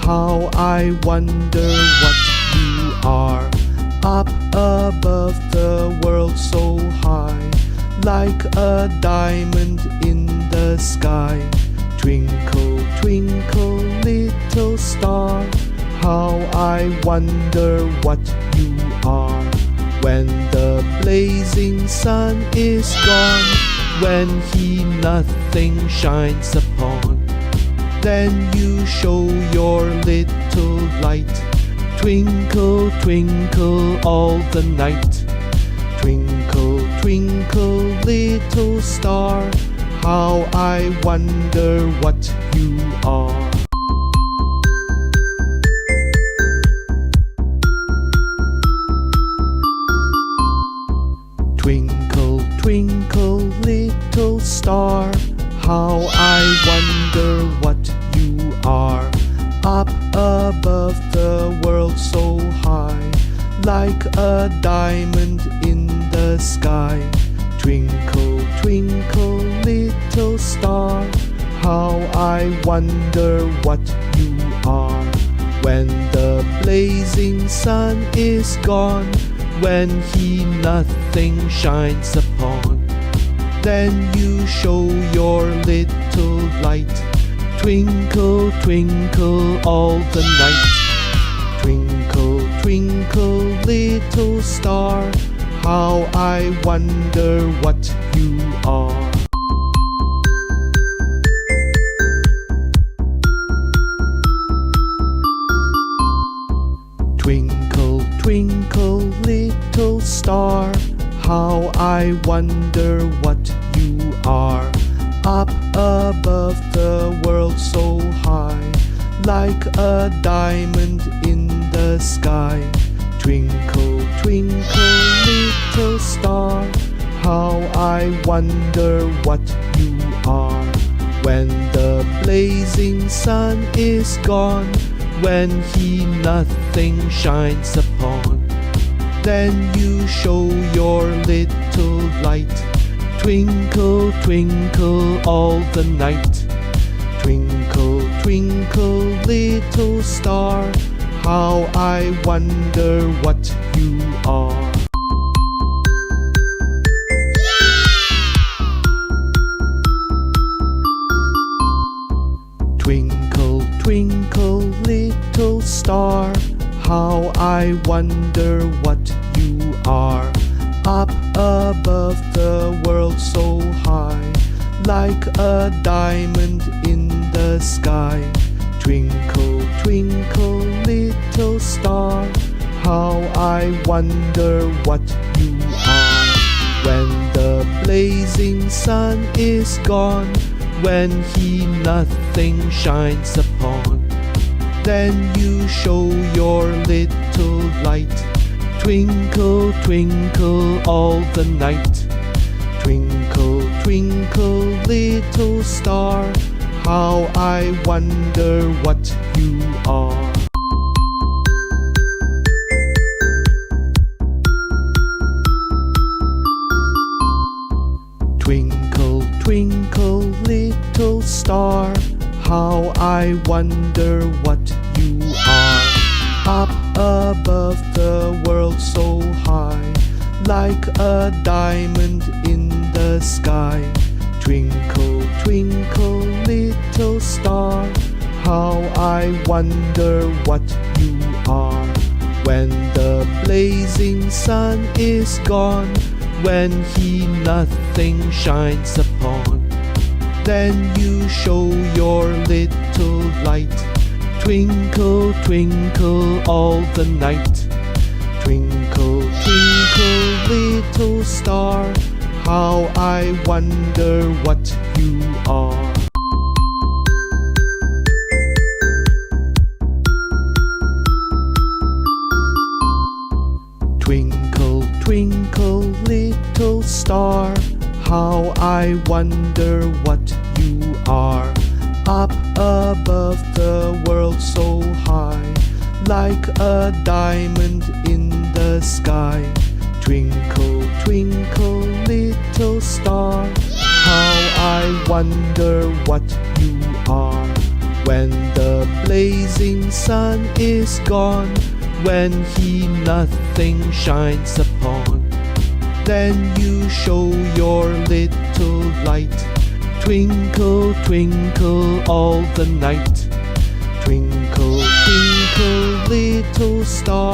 How I wonder what you are. Up above the world so high, like a diamond in the sky. Twinkle, twinkle, little star, how I wonder what you are. When the blazing sun is gone, when he nothing shines upon, then you show your little light. Twinkle, twinkle all the night. Twinkle, twinkle, little star, how I wonder what you are. Twinkle, twinkle, little star, how I wonder what you are. Up above the world so high, like a diamond in the sky. Twinkle, twinkle, little star, how I wonder what you are. When the blazing sun is gone, when he nothing shines upon, then you show your little light. Twinkle, twinkle all the night. Twinkle, twinkle, little star, how I wonder what you are. Twinkle, twinkle, little star, how I wonder what you are. Up above the world so high, like a diamond in the sky. Twinkle, twinkle, little star, how I wonder what you are. When the blazing sun is gone, when he nothing shines upon, then you show your little light. Twinkle, twinkle all the night. Twinkle, twinkle, little star, how I wonder what you are. Twinkle, twinkle, little star, how I wonder what you are. Up above the world so high, like a diamond in the sky. Twinkle, twinkle, little star, how I wonder what you are. When the blazing sun is gone, when he nothing shines upon, then you show your little light. Twinkle, twinkle all the night. Twinkle, twinkle, little star, how I wonder what you are. Twinkle, twinkle, little star, how I wonder what you are. Up above the world so high, like a diamond in the sky. Twinkle, twinkle, little star, how I wonder what you are. When the blazing sun is gone, when he nothing shines upon, then you show your little light. Twinkle, twinkle all the night. Twinkle, twinkle, little star, how I wonder what you are. Twinkle, twinkle, little star, how I wonder what you are. Up above the world so high, like a diamond in the sky. Twinkle, twinkle, little star, how I wonder what you are. When the blazing sun is gone, when he nothing shines upon, then you show your little light. Twinkle, twinkle all the night. Twinkle, twinkle, little star.